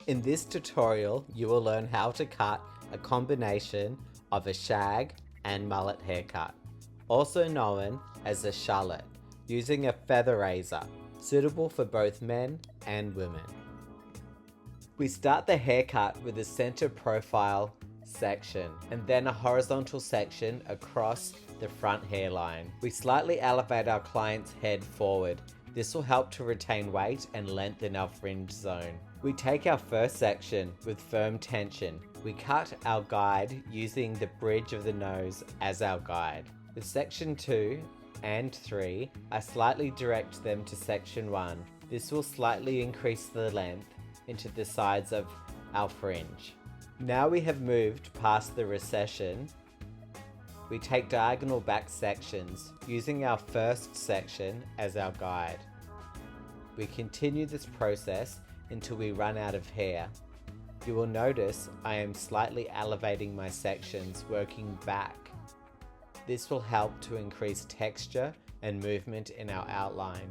In this tutorial, you will learn how to cut a combination of a shag and mullet haircut, also known as a shullet, using a feather razor, suitable for both men and women. We start the haircut with a center profile section and then a horizontal section across the front hairline. We slightly elevate our client's head forward. This will help to retain weight and lengthen our fringe zone. We take our first section with firm tension. We cut our guide using the bridge of the nose as our guide. With section 2 and 3, I slightly direct them to section 1. This will slightly increase the length into the sides of our fringe. Now we have moved past the recession. We take diagonal back sections using our first section as our guide. We continue this process until we run out of hair. You will notice I am slightly elevating my sections, working back. This will help to increase texture and movement in our outline.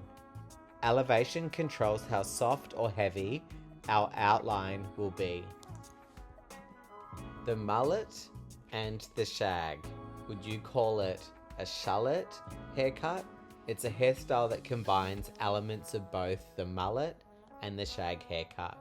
Elevation controls how soft or heavy our outline will be. The mullet and the shag. Would you call it a shullet haircut? It's a hairstyle that combines elements of both the mullet and the shag haircut.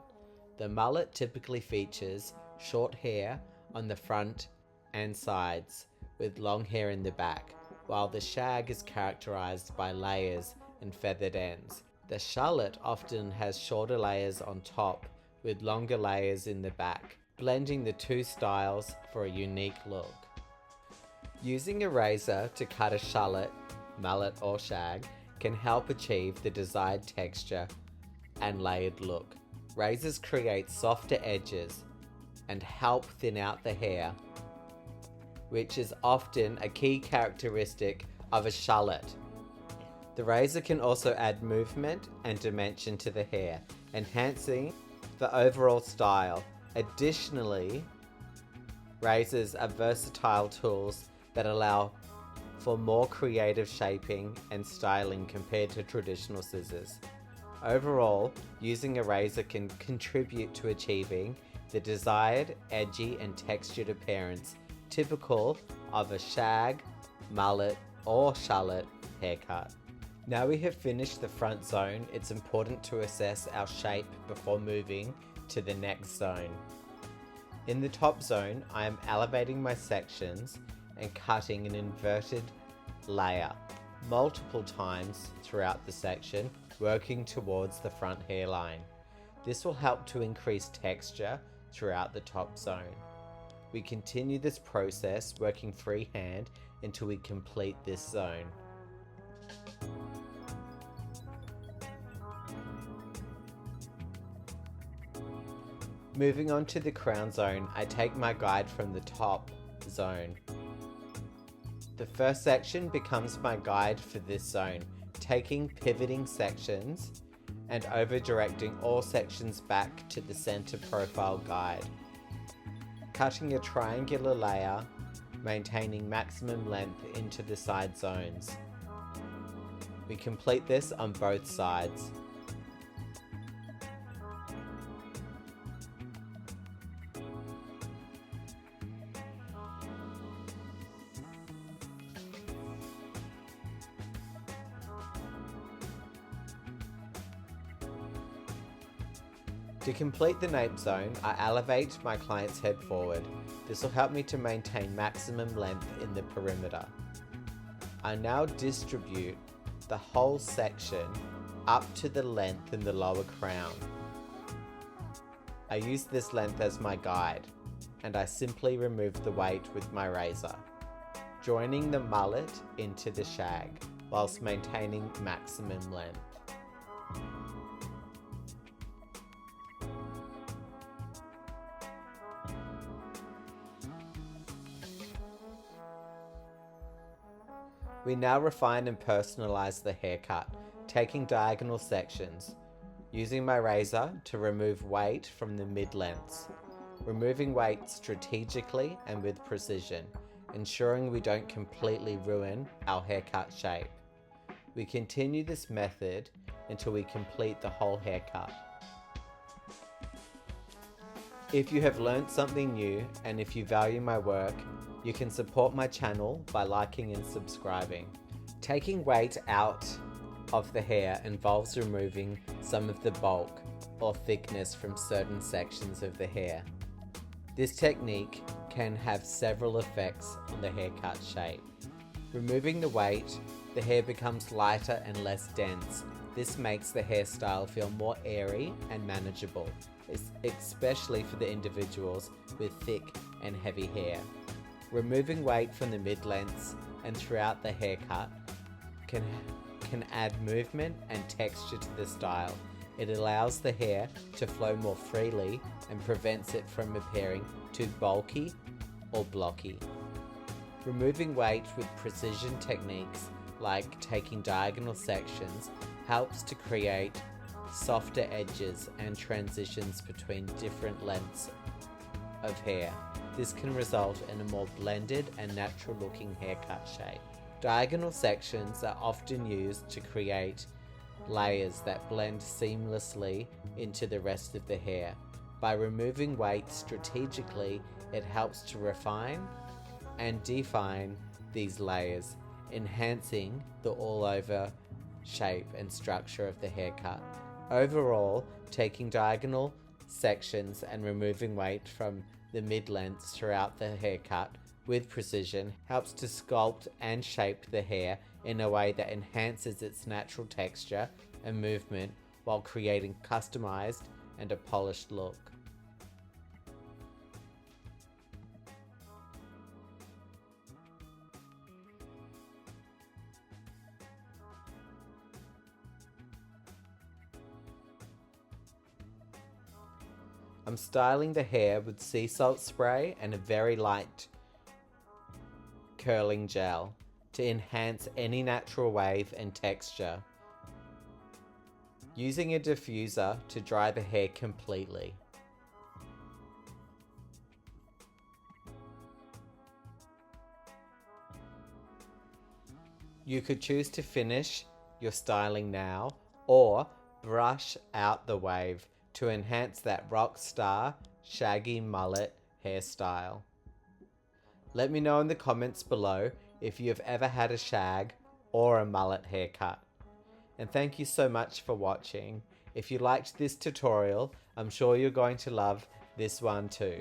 The mullet typically features short hair on the front and sides with long hair in the back, while the shag is characterized by layers and feathered ends. The shullet often has shorter layers on top with longer layers in the back, blending the two styles for a unique look. Using a razor to cut a shullet, mullet or shag can help achieve the desired texture and layered look. Razors create softer edges and help thin out the hair, which is often a key characteristic of a shullet. The razor can also add movement and dimension to the hair, enhancing the overall style. Additionally, razors are versatile tools that allow for more creative shaping and styling compared to traditional scissors. Overall, using a razor can contribute to achieving the desired edgy and textured appearance typical of a shag, mullet, or shullet haircut. Now we have finished the front zone, it's important to assess our shape before moving to the next zone. In the top zone, I am elevating my sections and cutting an inverted layer multiple times throughout the section, working towards the front hairline. This will help to increase texture throughout the top zone. We continue this process working freehand until we complete this zone. Moving on to the crown zone, I take my guide from the top zone. The first section becomes my guide for this zone, taking pivoting sections and over-directing all sections back to the center profile guide. Cutting a triangular layer, maintaining maximum length into the side zones. We complete this on both sides. To complete the nape zone, I elevate my client's head forward. This will help me to maintain maximum length in the perimeter. I now distribute the whole section up to the length in the lower crown. I use this length as my guide, and I simply remove the weight with my razor, joining the mullet into the shag, whilst maintaining maximum length. We now refine and personalize the haircut, taking diagonal sections, using my razor to remove weight from the mid-lengths, removing weight strategically and with precision, ensuring we don't completely ruin our haircut shape. We continue this method until we complete the whole haircut. If you have learned something new and if you value my work, you can support my channel by liking and subscribing. Taking weight out of the hair involves removing some of the bulk or thickness from certain sections of the hair. This technique can have several effects on the haircut shape. Removing the weight, the hair becomes lighter and less dense. This makes the hairstyle feel more airy and manageable, especially for the individuals with thick and heavy hair. Removing weight from the mid-lengths and throughout the haircut can add movement and texture to the style. It allows the hair to flow more freely and prevents it from appearing too bulky or blocky. Removing weight with precision techniques like taking diagonal sections helps to create softer edges and transitions between different lengths of hair. This can result in a more blended and natural looking haircut shape. Diagonal sections are often used to create layers that blend seamlessly into the rest of the hair. By removing weight strategically, it helps to refine and define these layers, enhancing the all-over shape and structure of the haircut. Overall, taking diagonal sections and removing weight from the mid-lengths throughout the haircut with precision helps to sculpt and shape the hair in a way that enhances its natural texture and movement while creating customized and a polished look. I'm styling the hair with sea salt spray and a very light curling gel to enhance any natural wave and texture. Using a diffuser to dry the hair completely. You could choose to finish your styling now or brush out the wave to enhance that rock star shaggy mullet hairstyle. Let me know in the comments below if you have ever had a shag or a mullet haircut. And thank you so much for watching. If you liked this tutorial, I'm sure you're going to love this one too.